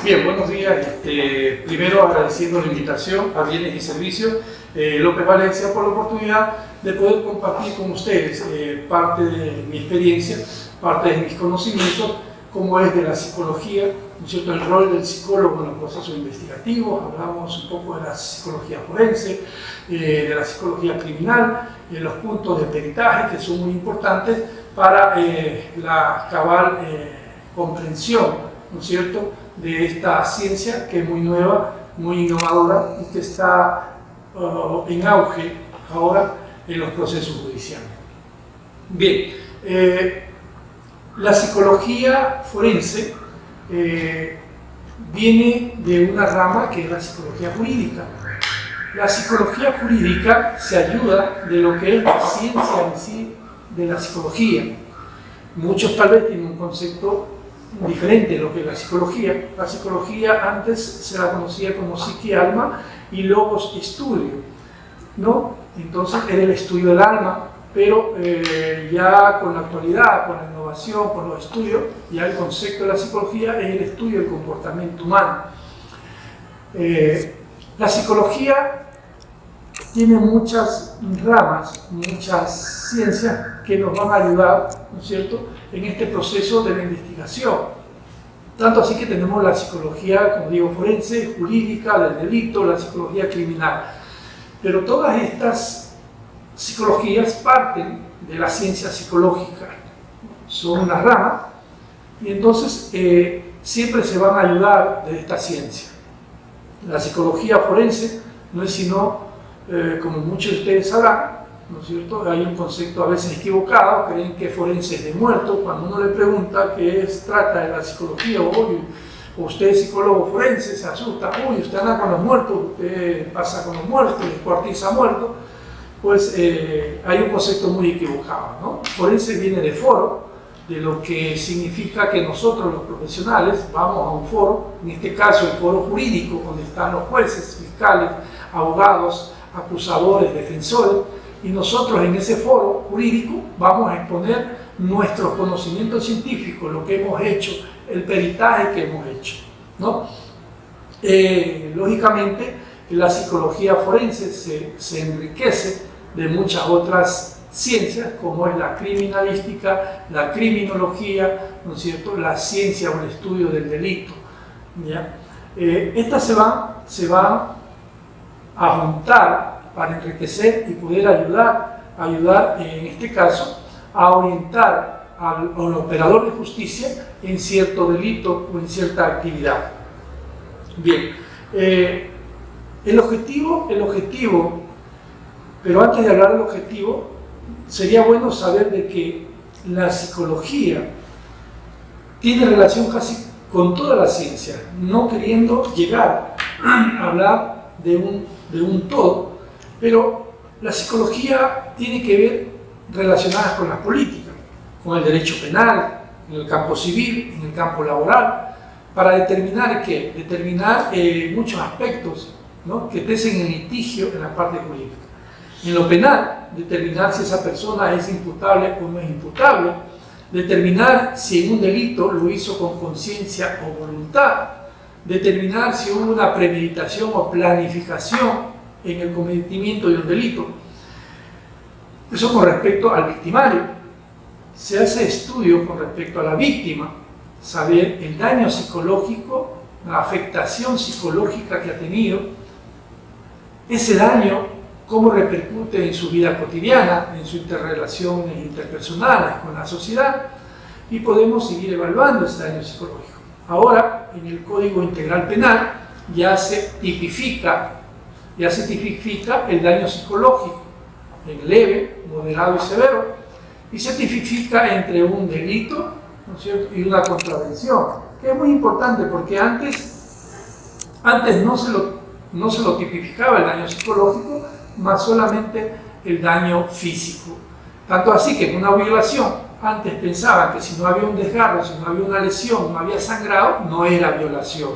Bien, buenos días. Primero agradeciendo la invitación a Bienes y Servicios López Valencia por la oportunidad de poder compartir con ustedes parte de mi experiencia, parte de mis conocimientos, como es de la psicología, ¿no es cierto?, el rol del psicólogo en los procesos investigativos. Hablamos un poco de la psicología forense, de la psicología criminal, los puntos de peritaje que son muy importantes para la cabal comprensión, ¿no es cierto?, de esta ciencia que es muy nueva, muy innovadora y que está en auge ahora en los procesos judiciales. Bien, la psicología forense viene de una rama que es la psicología jurídica. La psicología jurídica se ayuda de lo que es la ciencia en sí de la psicología. Muchos tal vez tienen un concepto diferente de lo que es la psicología. La psicología antes se la conocía como psique-alma y logos estudio, ¿no? Entonces era el estudio del alma, pero ya con la actualidad, con la innovación, con los estudios, ya el concepto de la psicología es el estudio del comportamiento humano. La psicología tiene muchas ramas, muchas ciencias que nos van a ayudar, ¿no es cierto?, en este proceso de la investigación. Tanto así que tenemos la psicología, como digo, forense, jurídica, del delito, la psicología criminal. Pero todas estas psicologías parten de la ciencia psicológica, son una rama, y entonces siempre se van a ayudar de esta ciencia. La psicología forense no es sino, como muchos de ustedes sabrán, ¿no es cierto?, hay un concepto a veces equivocado, creen que forense es de muerto. Cuando uno le pregunta qué trata de la psicología, o usted es psicólogo forense, se asusta, uy, usted anda con los muertos, usted pasa con los muertos, descuartiza muertos. Pues hay un concepto muy equivocado, ¿no? Forense viene de foro, de lo que significa que nosotros los profesionales vamos a un foro, en este caso el foro jurídico, donde están los jueces, fiscales, abogados, acusadores, defensores, y nosotros en ese foro jurídico vamos a exponer nuestros conocimientos científicos, lo que hemos hecho, el peritaje que hemos hecho, ¿no? Lógicamente, la psicología forense se enriquece de muchas otras ciencias, como es la criminalística, la criminología, ¿no es cierto?, la ciencia o el estudio del delito, ¿ya? Estas se van a juntar para enriquecer y poder ayudar en este caso a orientar al operador de justicia en cierto delito o en cierta actividad. Bien, el objetivo, pero antes de hablar del objetivo, sería bueno saber de que la psicología tiene relación casi con toda la ciencia, no queriendo llegar a hablar de un todo, pero la psicología tiene que ver relacionada con la política, con el derecho penal, en el campo civil, en el campo laboral, para determinar muchos aspectos, ¿no?, que pesen en litigio en la parte jurídica. En lo penal, determinar si esa persona es imputable o no es imputable, determinar si en un delito lo hizo con conciencia o voluntad, determinar si hubo una premeditación o planificación en el cometimiento de un delito. Eso con respecto al victimario. Se hace estudio con respecto a la víctima, saber el daño psicológico, la afectación psicológica que ha tenido, ese daño cómo repercute en su vida cotidiana, en sus interrelaciones interpersonales con la sociedad, y podemos seguir evaluando ese daño psicológico. Ahora, en el Código Integral Penal ya se tipifica el daño psicológico en leve, moderado y severo, y se tipifica entre un delito, ¿no es cierto?, y una contravención, que es muy importante porque antes no se lo tipificaba el daño psicológico, más solamente el daño físico. Tanto así que en una violación, antes pensaban que si no había un desgarro, si no había una lesión, no había sangrado, no era violación,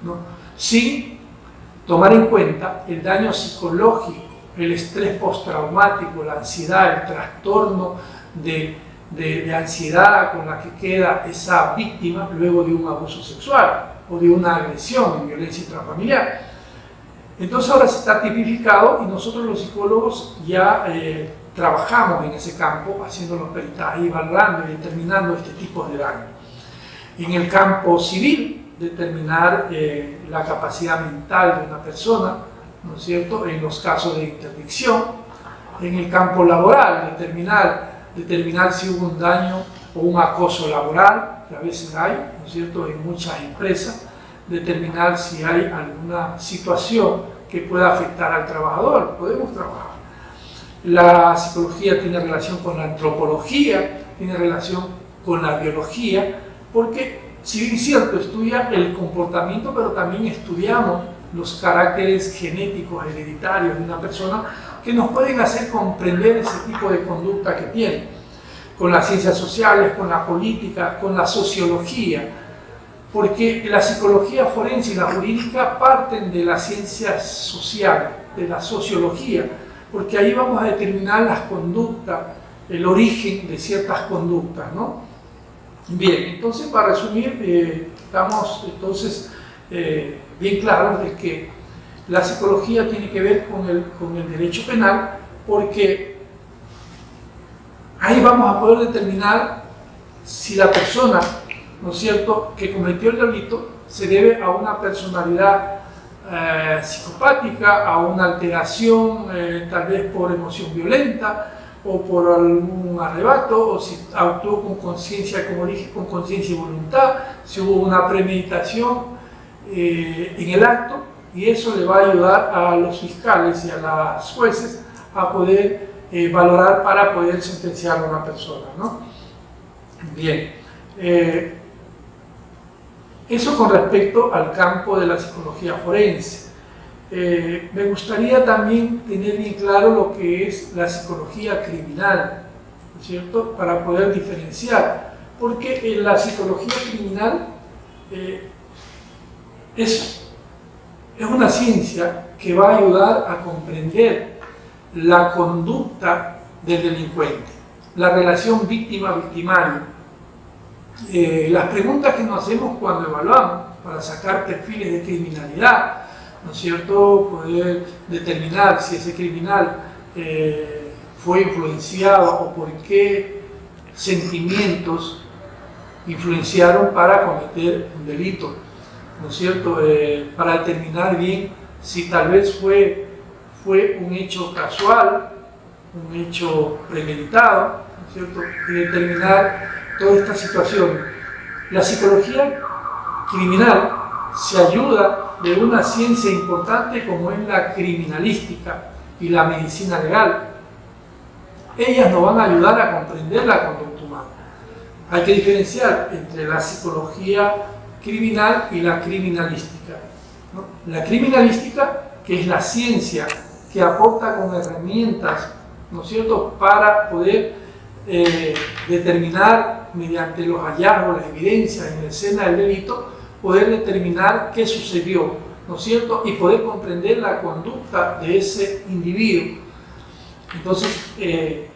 ¿no? Sin tomar en cuenta el daño psicológico, el estrés postraumático, la ansiedad, el trastorno de ansiedad con la que queda esa víctima luego de un abuso sexual o de una agresión en violencia intrafamiliar. Entonces ahora se está tipificado y nosotros los psicólogos ya trabajamos en ese campo, haciendo los peritajes, evaluando y determinando este tipo de daño. En el campo civil, determinar la capacidad mental de una persona, ¿no es cierto?, en los casos de interdicción. En el campo laboral, determinar si hubo un daño o un acoso laboral, que a veces hay, ¿no es cierto?, en muchas empresas, determinar si hay alguna situación que pueda afectar al trabajador. Podemos trabajar. La psicología tiene relación con la antropología, tiene relación con la biología, porque si bien es cierto, estudia el comportamiento, pero también estudiamos los caracteres genéticos hereditarios de una persona que nos pueden hacer comprender ese tipo de conducta que tiene. Con las ciencias sociales, con la política, con la sociología, porque la psicología forense y la jurídica parten de las ciencias sociales, de la sociología, porque ahí vamos a determinar las conductas, el origen de ciertas conductas, ¿no? Bien, entonces para resumir, estamos entonces bien claros de que la psicología tiene que ver con el derecho penal, porque ahí vamos a poder determinar si la persona, ¿no es cierto?, que cometió el delito se debe a una personalidad psicopática, a una alteración tal vez por emoción violenta o por algún arrebato, o si actuó con conciencia, como dije, con conciencia y voluntad, si hubo una premeditación en el acto, y eso le va a ayudar a los fiscales y a los jueces a poder valorar para poder sentenciar a una persona, ¿no? Bien. Eso con respecto al campo de la psicología forense. Me gustaría también tener bien claro lo que es la psicología criminal, ¿no es cierto?, para poder diferenciar, porque en la psicología criminal es una ciencia que va a ayudar a comprender la conducta del delincuente, la relación víctima-victimario. Las preguntas que nos hacemos cuando evaluamos para sacar perfiles de criminalidad, ¿no es cierto?, poder determinar si ese criminal fue influenciado o por qué sentimientos influenciaron para cometer un delito, ¿no es cierto?, para determinar bien si tal vez fue un hecho casual, un hecho premeditado, ¿no es cierto?, y determinar toda esta situación. La psicología criminal se ayuda de una ciencia importante como es la criminalística y la medicina legal. Ellas nos van a ayudar a comprender la conducta humana. Hay que diferenciar entre la psicología criminal y la criminalística, ¿no? La criminalística, que es la ciencia que aporta con herramientas, ¿no es cierto?, para poder determinar mediante los hallazgos, las evidencias en la escena del delito, poder determinar qué sucedió, ¿no es cierto?, y poder comprender la conducta de ese individuo. Entonces,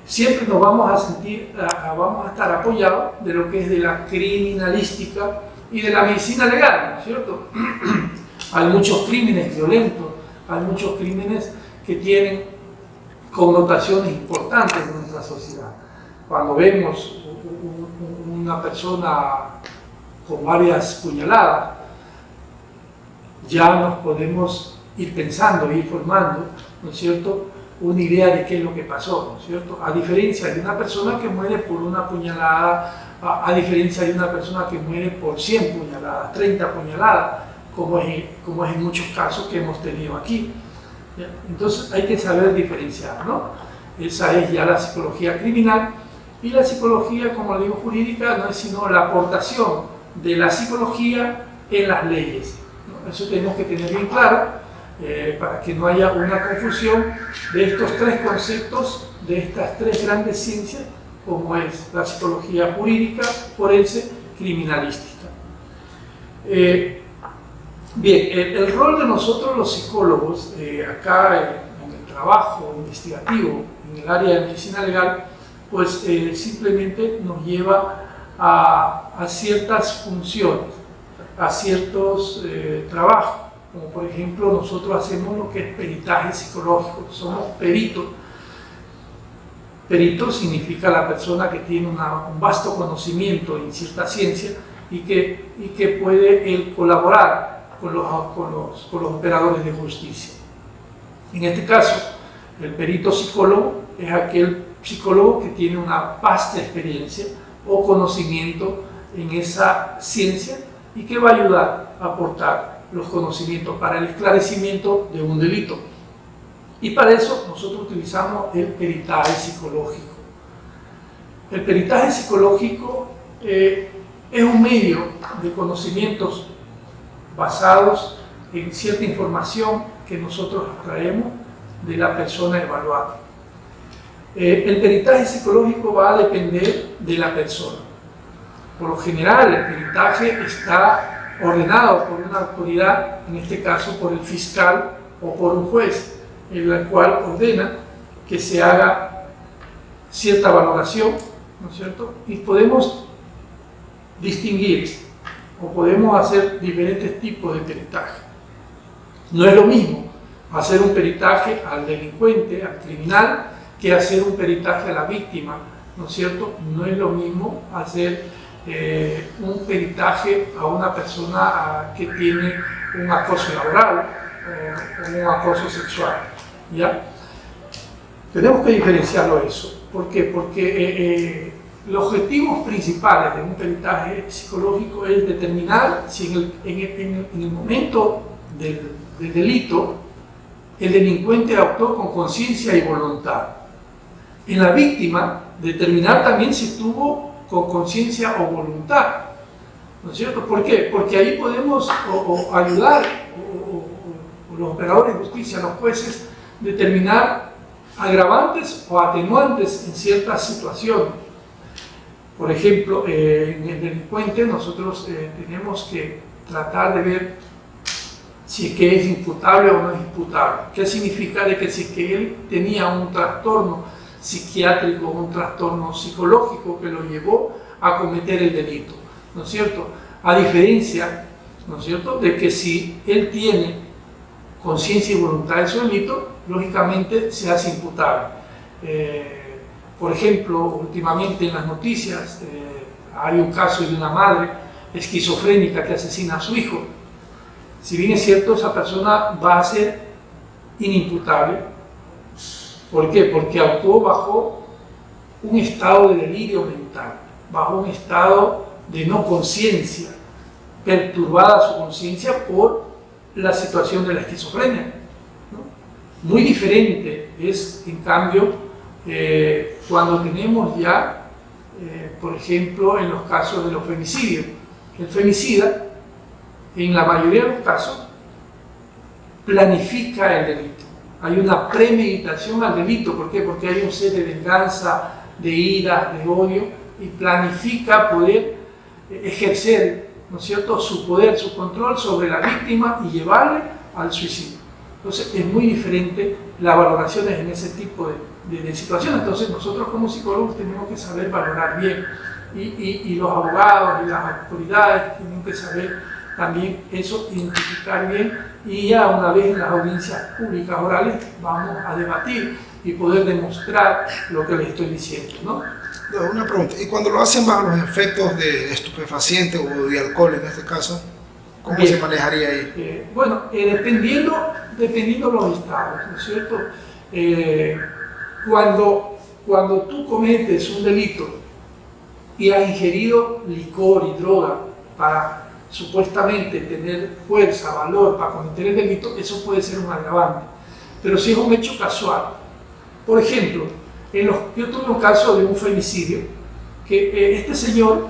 siempre nos vamos a sentir, vamos a estar apoyados de lo que es de la criminalística y de la medicina legal, ¿no es cierto? Hay muchos crímenes violentos, hay muchos crímenes que tienen connotaciones importantes en nuestra sociedad. Cuando vemos una persona con varias puñaladas, ya nos podemos ir pensando, ir formando, ¿no es cierto?, una idea de qué es lo que pasó, ¿no es cierto? A diferencia de una persona que muere por una puñalada, a diferencia de una persona que muere por 100 puñaladas, 30 puñaladas, como es en muchos casos que hemos tenido aquí. ¿Ya? Entonces hay que saber diferenciar, ¿no? Esa es ya la psicología criminal. Y la psicología, como le digo, jurídica, no es sino la aportación de la psicología en las leyes, ¿no? Eso tenemos que tener bien claro, para que no haya una confusión de estos tres conceptos, de estas tres grandes ciencias, como es la psicología jurídica, forense, criminalística. Bien, el rol de nosotros los psicólogos, acá en el trabajo investigativo, en el área de medicina legal, pues simplemente nos lleva a ciertas funciones. a ciertos trabajos, como por ejemplo nosotros hacemos lo que es peritaje psicológico, somos peritos. Perito significa la persona que tiene un vasto conocimiento en cierta ciencia y que puede él colaborar con los operadores de justicia. En este caso, el perito psicólogo es aquel psicólogo que tiene una vasta experiencia o conocimiento en esa ciencia y que va a ayudar a aportar los conocimientos para el esclarecimiento de un delito. Y para eso nosotros utilizamos el peritaje psicológico. El peritaje psicológico es un medio de conocimientos basados en cierta información que nosotros extraemos de la persona evaluada. El peritaje psicológico va a depender de la persona. Por lo general, el peritaje está ordenado por una autoridad, en este caso por el fiscal o por un juez, en la cual ordena que se haga cierta valoración, ¿no es cierto? Y podemos distinguir o podemos hacer diferentes tipos de peritaje. No es lo mismo hacer un peritaje al delincuente, al criminal, que hacer un peritaje a la víctima, ¿no es cierto? No es lo mismo hacer un peritaje a una persona que tiene un acoso laboral o un acoso sexual, ¿ya? Tenemos que diferenciarlo eso. ¿Por qué? Porque los objetivos principales de un peritaje psicológico es determinar si en el momento del delito el delincuente actuó con conciencia y voluntad. En la víctima, determinar también si estuvo con conciencia o voluntad, ¿no es cierto? ¿Por qué? Porque ahí podemos ayudar, los operadores de justicia, los jueces, determinar agravantes o atenuantes en ciertas situaciones. Por ejemplo, en el delincuente nosotros tenemos que tratar de ver si es que es imputable o no es imputable. ¿Qué significa? De que si es que él tenía un trastorno psiquiátrico, un trastorno psicológico que lo llevó a cometer el delito, ¿no es cierto? A diferencia, ¿no es cierto?, de que si él tiene conciencia y voluntad de su delito, lógicamente se hace imputable. Por ejemplo, últimamente en las noticias hay un caso de una madre esquizofrénica que asesina a su hijo. Si bien es cierto, esa persona va a ser inimputable. ¿Por qué? Porque actuó bajo un estado de delirio mental, bajo un estado de no conciencia, perturbada su conciencia por la situación de la esquizofrenia, ¿no? Muy diferente es, en cambio, cuando tenemos ya, por ejemplo, en los casos de los femicidios. El femicida, en la mayoría de los casos, planifica el delito. Hay una premeditación al delito. ¿Por qué? Porque hay un sed de venganza, de ira, de odio, y planifica poder ejercer, ¿no es cierto?, su poder, su control sobre la víctima y llevarle al suicidio. Entonces es muy diferente las valoraciones en ese tipo de situaciones. Entonces nosotros como psicólogos tenemos que saber valorar bien, y los abogados y las autoridades tienen que saber también eso, identificar bien, y ya una vez en las audiencias públicas orales vamos a debatir y poder demostrar lo que les estoy diciendo, ¿no? Una pregunta, ¿y cuando lo hacen bajo los efectos de estupefacientes o de alcohol en este caso, cómo bien, se manejaría ahí? Bueno, dependiendo los estados, ¿no es cierto? Cuando tú cometes un delito y has ingerido licor y droga para supuestamente tener fuerza, valor para cometer el delito, eso puede ser un agravante. Pero si es un hecho casual, por ejemplo, yo tuve un caso de un femicidio, que este señor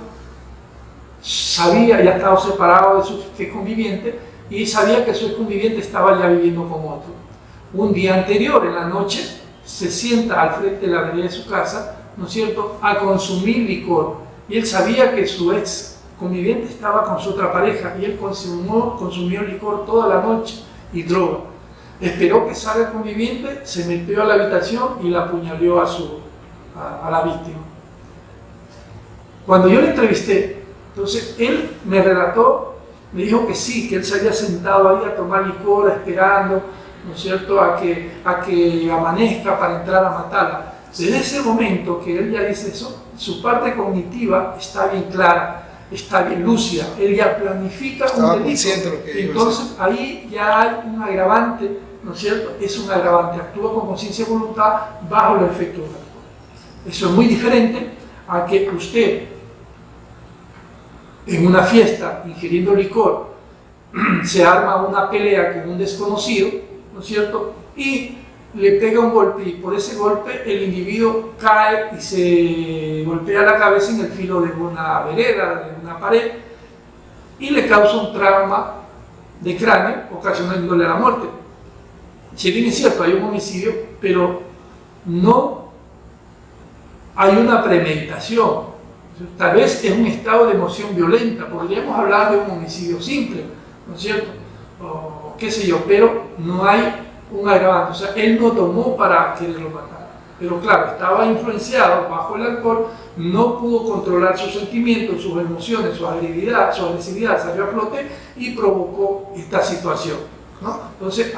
sabía, ya estaba separado de su conviviente, y sabía que su conviviente estaba ya viviendo con otro. Un día anterior, en la noche, se sienta al frente de la vereda de su casa, ¿no es cierto?, a consumir licor. Y él sabía que su ex conviviente estaba con su otra pareja, y él consumió licor toda la noche y droga. Esperó que salga el conviviente, se metió a la habitación y la apuñaló a la víctima. Cuando yo le entrevisté, entonces él me relató me dijo que sí, que él se había sentado ahí a tomar licor esperando, ¿no es cierto?, a que amanezca para entrar a matarla. Desde ese momento que él ya dice eso, su parte cognitiva está bien clara, está bien lúcida, él ya planifica un delito. Lo que entonces ahí ya hay un agravante, ¿no es cierto? Es un agravante, actúa con conciencia y voluntad bajo los efectos del alcohol. Eso es muy diferente a que usted en una fiesta ingiriendo licor se arma una pelea con un desconocido, ¿no es cierto?, y le pega un golpe, y por ese golpe el individuo cae y se golpea la cabeza en el filo de una vereda, de una pared, y le causa un trauma de cráneo, ocasionándole la muerte. Si bien es cierto, hay un homicidio, pero no hay una premeditación. Tal vez es un estado de emoción violenta, podríamos hablar de un homicidio simple, ¿no es cierto?, o qué sé yo, pero no hay un agravante. O sea, él no tomó para quererlo matar, pero claro, estaba influenciado bajo el alcohol, no pudo controlar sus sentimientos, sus emociones, su agresividad salió a flote y provocó esta situación, ¿no? Entonces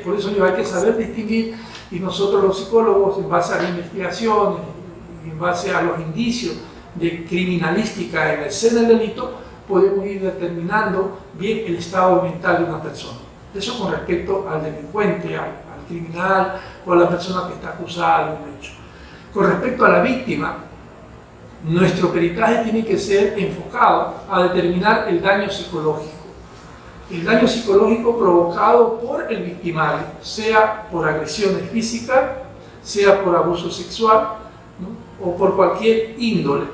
por eso hay que saber distinguir, y nosotros los psicólogos, en base a la investigación y en base a los indicios de criminalística en la escena del delito, podemos ir determinando bien el estado mental de una persona. Eso con respecto al delincuente, al criminal o a la persona que está acusada de un hecho. Con respecto a la víctima, nuestro peritaje tiene que ser enfocado a determinar el daño psicológico. El daño psicológico provocado por el victimario, sea por agresiones físicas, sea por abuso sexual, ¿no?, o por cualquier índole.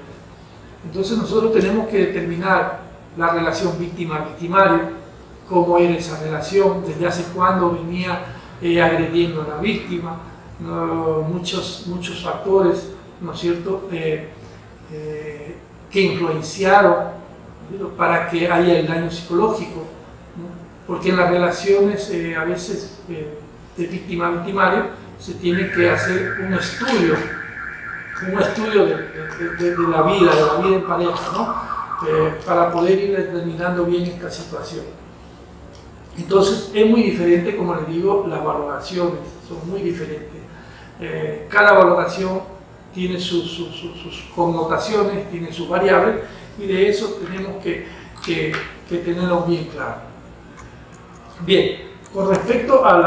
Entonces nosotros tenemos que determinar la relación víctima-victimario, cómo era esa relación, desde hace cuándo venía agrediendo a la víctima, muchos factores, ¿no es cierto?, que influenciaron, ¿no?, para que haya el daño psicológico, ¿no? Porque en las relaciones a veces de víctima-victimario se tiene que hacer un estudio de la vida en pareja, ¿no?, para poder ir determinando bien esta situación. Entonces es muy diferente, como les digo, las valoraciones son muy diferentes. Cada valoración tiene sus connotaciones, tiene sus variables, y de eso tenemos que tenerlo bien claro. Bien, con respecto a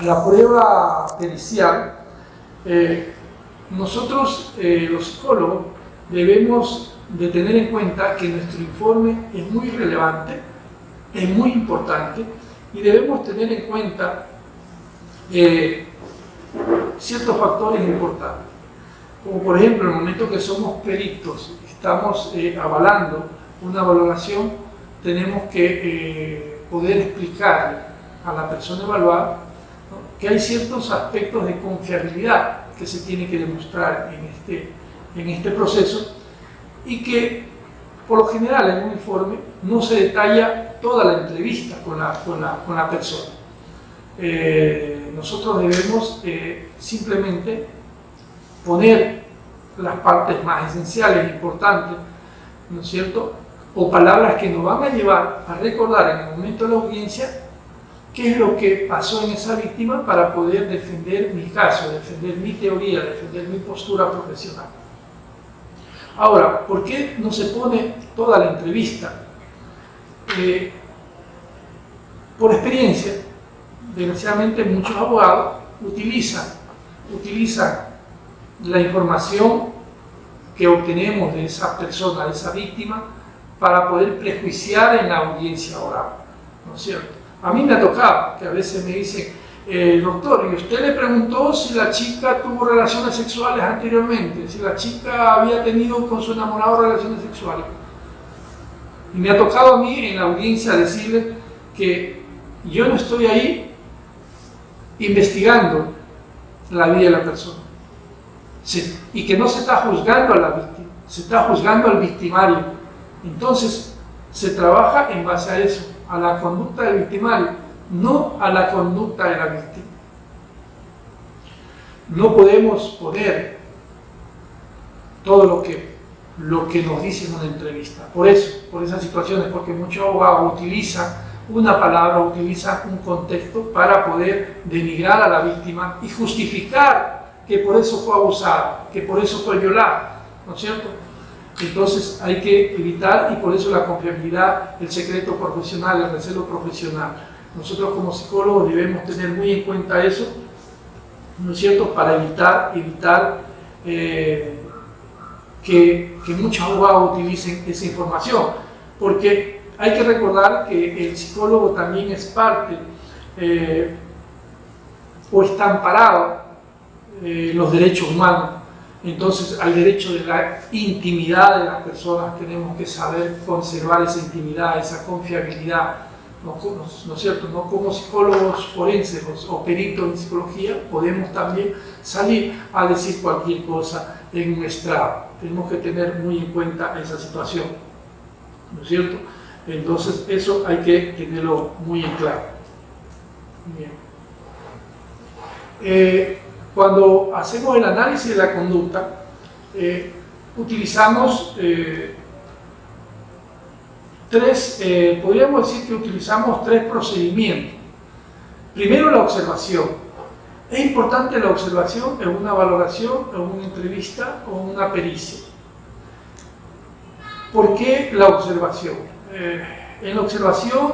la prueba pericial, nosotros los psicólogos debemos de tener en cuenta que nuestro informe es muy relevante, es muy importante, y debemos tener en cuenta ciertos factores importantes, como por ejemplo, en el momento que somos peritos, estamos avalando una valoración, tenemos que poder explicarle a la persona evaluada, ¿no?, que hay ciertos aspectos de confiabilidad que se tiene que demostrar en este proceso, y que por lo general en un informe no se detalla toda la entrevista con la persona. Nosotros debemos simplemente poner las partes más esenciales, importantes, ¿no es cierto?, o palabras que nos van a llevar a recordar en el momento de la audiencia qué es lo que pasó en esa víctima, para poder defender mi caso, defender mi teoría, defender mi postura profesional. Ahora, ¿por qué no se pone toda la entrevista? Por experiencia, desgraciadamente muchos abogados utilizan la información que obtenemos de esa persona, de esa víctima, para poder prejuiciar en la audiencia oral, ¿no es cierto? A mí me ha tocado que a veces me dicen, doctor, ¿y usted le preguntó si la chica tuvo relaciones sexuales anteriormente? Si la chica había tenido con su enamorado relaciones sexuales. Y me ha tocado a mí en la audiencia decirle que yo no estoy ahí investigando la vida de la persona. Y que no se está juzgando a la víctima, se está juzgando al victimario. Entonces, se trabaja en base a eso, a la conducta del victimario, no a la conducta de la víctima. No podemos poner todo lo que lo que nos dicen en una entrevista. Por eso, por esas situaciones, porque muchos abogados utilizan una palabra, utilizan un contexto para poder denigrar a la víctima y justificar que por eso fue abusada, que por eso fue violada, ¿no es cierto? Entonces hay que evitar, y por eso la confiabilidad, el secreto profesional, el recelo profesional. Nosotros como psicólogos debemos tener muy en cuenta eso, ¿no es cierto?, para evitar que muchos abogados utilicen esa información, porque hay que recordar que el psicólogo también es parte o está amparado los derechos humanos. Entonces, al derecho de la intimidad de las personas tenemos que saber conservar esa intimidad, esa confiabilidad, ¿no es cierto? No como psicólogos forenses o peritos en psicología podemos también salir a decir cualquier cosa en un estrado. Tenemos que tener muy en cuenta esa situación, ¿no es cierto? Entonces, eso hay que tenerlo muy en claro. Bien. Cuando hacemos el análisis de la conducta, utilizamos podríamos decir que utilizamos tres procedimientos. Primero, la observación. Es importante la observación en una valoración, en una entrevista o en una pericia. ¿Por qué la observación? En la observación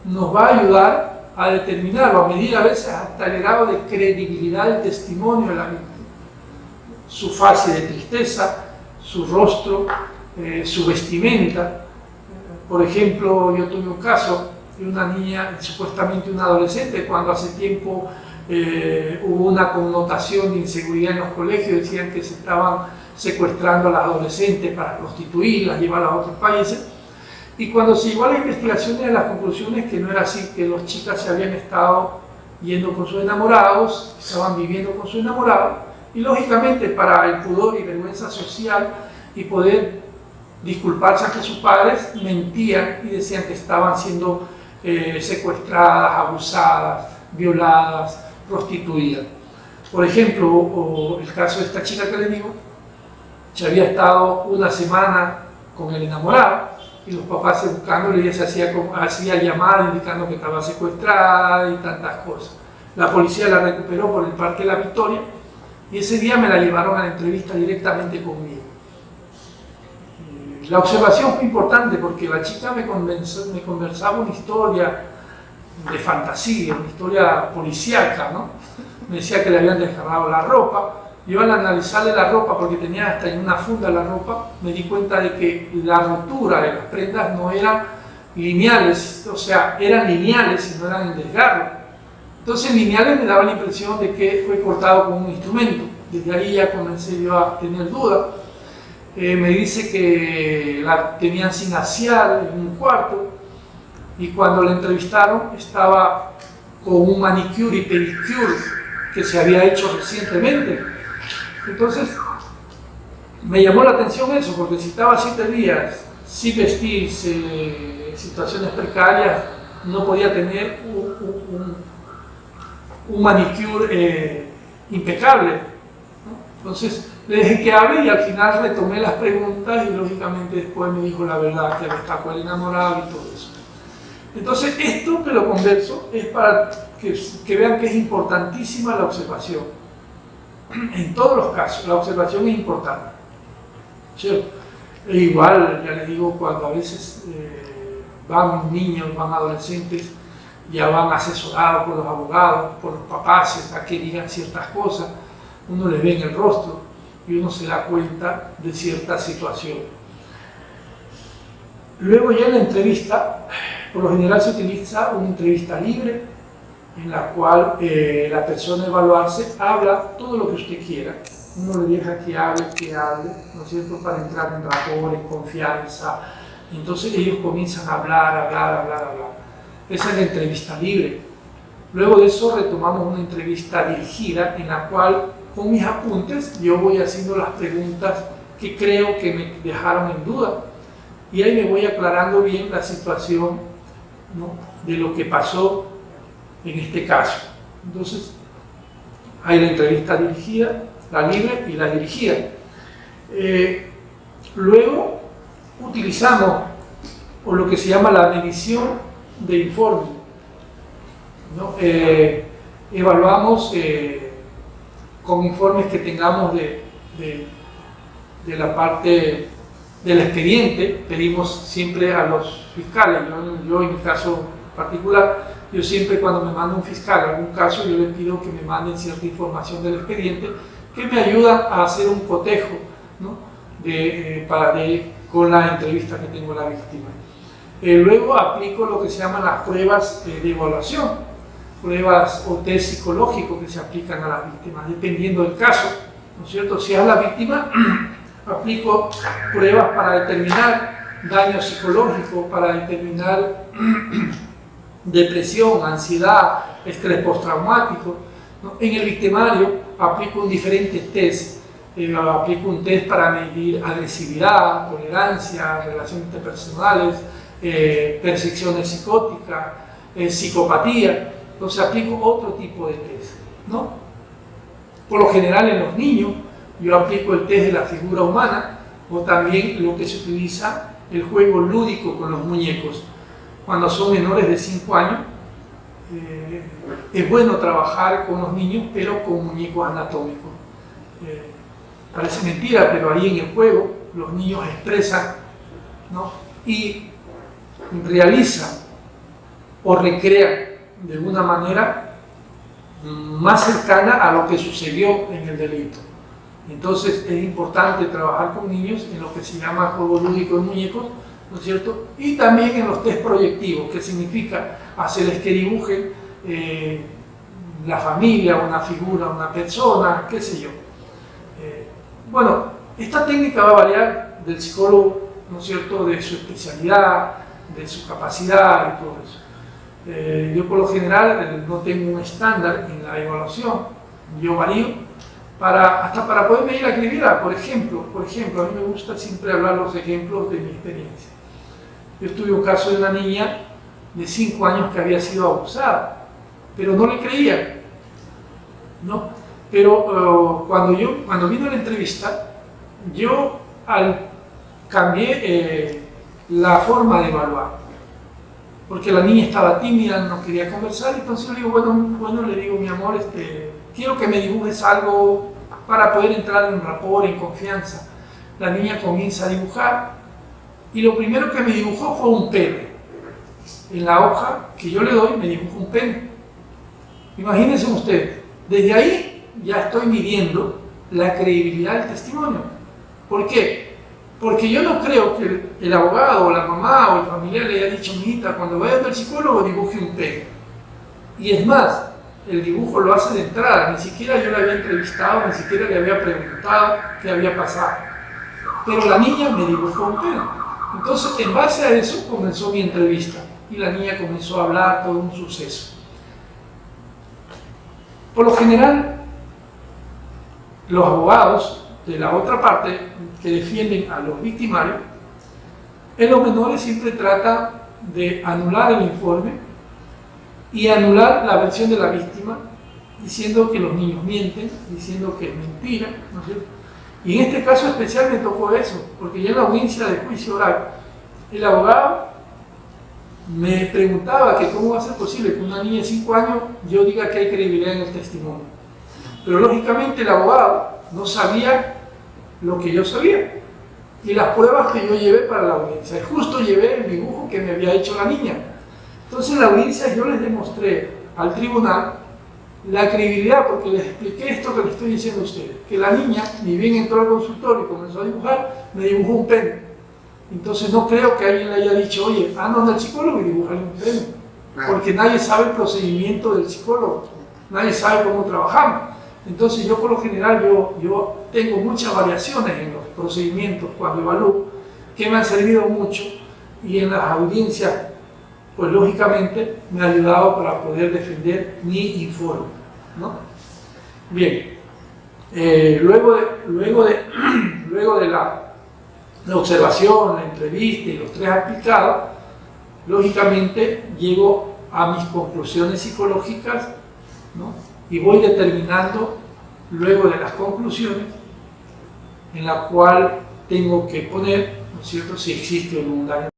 nos va a ayudar a determinar o a medir a veces hasta el grado de credibilidad del testimonio de la víctima. Su fase de tristeza, su rostro, su vestimenta. Por ejemplo, yo tuve un caso de una niña, supuestamente una adolescente, cuando hace tiempo hubo una connotación de inseguridad en los colegios, decían que se estaban secuestrando a las adolescentes para prostituirlas, llevarlas a otros países. Y cuando se llegó a la investigación, de las conclusiones que no era así, que las chicas se habían estado yendo con sus enamorados, estaban viviendo con su enamorado, y lógicamente para el pudor y vergüenza social y poder disculparse ante sus padres, mentían y decían que estaban siendo secuestradas, abusadas, violadas, prostituidas. Por ejemplo, el caso de esta chica que le digo, se había estado una semana con el enamorado, y los papás buscándole y ella se hacía llamadas indicando que estaba secuestrada y tantas cosas. La policía la recuperó por el Parque de la Victoria y ese día me la llevaron a la entrevista directamente conmigo. La observación fue importante porque la chica me conversaba una historia de fantasía, una historia policíaca, ¿no? Me decía que le habían desgarrado la ropa. Yo al analizarle la ropa, porque tenía hasta en una funda la ropa, me di cuenta de que la rotura de las prendas no eran lineales, o sea, eran lineales y no eran en desgarro. Entonces lineales me daba la impresión de que fue cortado con un instrumento. Desde ahí ya comencé yo a tener dudas. Me dice que la tenían sin asear en un cuarto y cuando la entrevistaron estaba con un manicure y pedicure que se había hecho recientemente. Entonces, me llamó la atención eso, porque si estaba 7 días sin vestirse, en situaciones precarias, no podía tener un manicure impecable, ¿no? Entonces, le dejé que hable y al final retomé las preguntas y lógicamente después me dijo la verdad, que estaba con el enamorado y todo eso. Entonces, esto que lo converso es para que vean que es importantísima la observación. En todos los casos, la observación es importante, ¿cierto? E igual, ya les digo, cuando a veces van niños, van adolescentes, ya van asesorados por los abogados, por los papás, a que digan ciertas cosas, uno les ve en el rostro y uno se da cuenta de cierta situación. Luego ya en la entrevista, por lo general se utiliza una entrevista libre, en la cual la persona a evaluarse habla todo lo que usted quiera. Uno le deja que hable, ¿no es cierto?, para entrar en rapport, en confianza. Entonces ellos comienzan a hablar. Esa es la entrevista libre. Luego de eso retomamos una entrevista dirigida, en la cual con mis apuntes yo voy haciendo las preguntas que creo que me dejaron en duda. Y ahí me voy aclarando bien la situación, ¿no?, de lo que pasó en este caso. Entonces, hay la entrevista dirigida, la libre y la dirigida. Luego utilizamos o lo que se llama la medición de informe, ¿no? Evaluamos con informes que tengamos de la parte del expediente. Pedimos siempre a los fiscales, yo en mi caso particular, yo siempre cuando me manda un fiscal algún caso, yo le pido que me manden cierta información del expediente que me ayuda a hacer un cotejo, ¿no? Con la entrevista que tengo a la víctima. Luego aplico lo que se llaman las pruebas de evaluación, pruebas o test psicológicos que se aplican a las víctimas, dependiendo del caso, ¿no es cierto? Si es la víctima, aplico pruebas para determinar daño psicológico, para determinar depresión, ansiedad, estrés postraumático, ¿no? En el victimario aplico un diferente test. Aplico un test para medir agresividad, tolerancia, relaciones interpersonales, percepciones psicóticas, psicopatía. Entonces aplico otro tipo de test, ¿no? Por lo general en los niños yo aplico el test de la figura humana, o también lo que se utiliza, el juego lúdico con los muñecos. Cuando son menores de 5 años, es bueno trabajar con los niños, pero con muñecos anatómicos. Parece mentira, pero ahí en el juego los niños expresan, ¿no? Y realizan o recrean de una manera más cercana a lo que sucedió en el delito. Entonces es importante trabajar con niños en lo que se llama juego lúdico de muñecos, ¿no es cierto? Y también en los test proyectivos, que significa hacerles que dibujen la familia, una figura, una persona, qué sé yo. Bueno, esta técnica va a variar del psicólogo, ¿no es cierto?, de su especialidad, de su capacidad y todo eso. Yo por lo general no tengo un estándar en la evaluación, yo varío hasta para poder medir la credibilidad. Por ejemplo, a mí me gusta siempre hablar los ejemplos de mi experiencia. Yo tuve un caso de una niña de 5 años que había sido abusada, pero no le creía, ¿no? Pero cuando vino la entrevista, yo cambié la forma de evaluar, porque la niña estaba tímida, no quería conversar. Entonces le digo, bueno, le digo, mi amor, quiero que me dibujes algo para poder entrar en rapport, en confianza. La niña comienza a dibujar y lo primero que me dibujó fue un pene. En la hoja que yo le doy me dibujó un pene. Imagínense ustedes, desde ahí ya estoy midiendo la credibilidad del testimonio. ¿Por qué? Porque yo no creo que el abogado o la mamá o el familiar le haya dicho, mijita, cuando vaya al psicólogo dibuje un pene. Y es más, el dibujo lo hace de entrada, ni siquiera yo le había entrevistado, ni siquiera le había preguntado qué había pasado. Pero la niña me dibujó un pene. Entonces, en base a eso comenzó mi entrevista y la niña comenzó a hablar todo un suceso. Por lo general, los abogados de la otra parte que defienden a los victimarios, en los menores siempre tratan de anular el informe y anular la versión de la víctima, diciendo que los niños mienten, diciendo que es mentira, ¿no es cierto? Y en este caso especial me tocó eso, porque ya en la audiencia de juicio oral, el abogado me preguntaba que cómo va a ser posible que una niña de 5 años yo diga que hay credibilidad en el testimonio. Pero lógicamente el abogado no sabía lo que yo sabía y las pruebas que yo llevé para la audiencia. Y justo llevé el dibujo que me había hecho la niña. Entonces en la audiencia yo les demostré al tribunal la credibilidad, porque les expliqué esto que les estoy diciendo a ustedes, que la niña, ni bien entró al consultorio y comenzó a dibujar, me dibujó un pene. Entonces no creo que alguien le haya dicho, oye, anda al psicólogo y dibújale un pene, porque nadie sabe el procedimiento del psicólogo, nadie sabe cómo trabajamos. Entonces yo por lo general yo tengo muchas variaciones en los procedimientos cuando evalúo, que me han servido mucho, y en las audiencias pues lógicamente me ha ayudado para poder defender mi informe, ¿no? Bien, luego de la observación, la entrevista y los 3 aplicados, lógicamente llego a mis conclusiones psicológicas, ¿no? Y voy determinando luego de las conclusiones, en la cual tengo que poner, ¿no es cierto?, si existe o no un daño.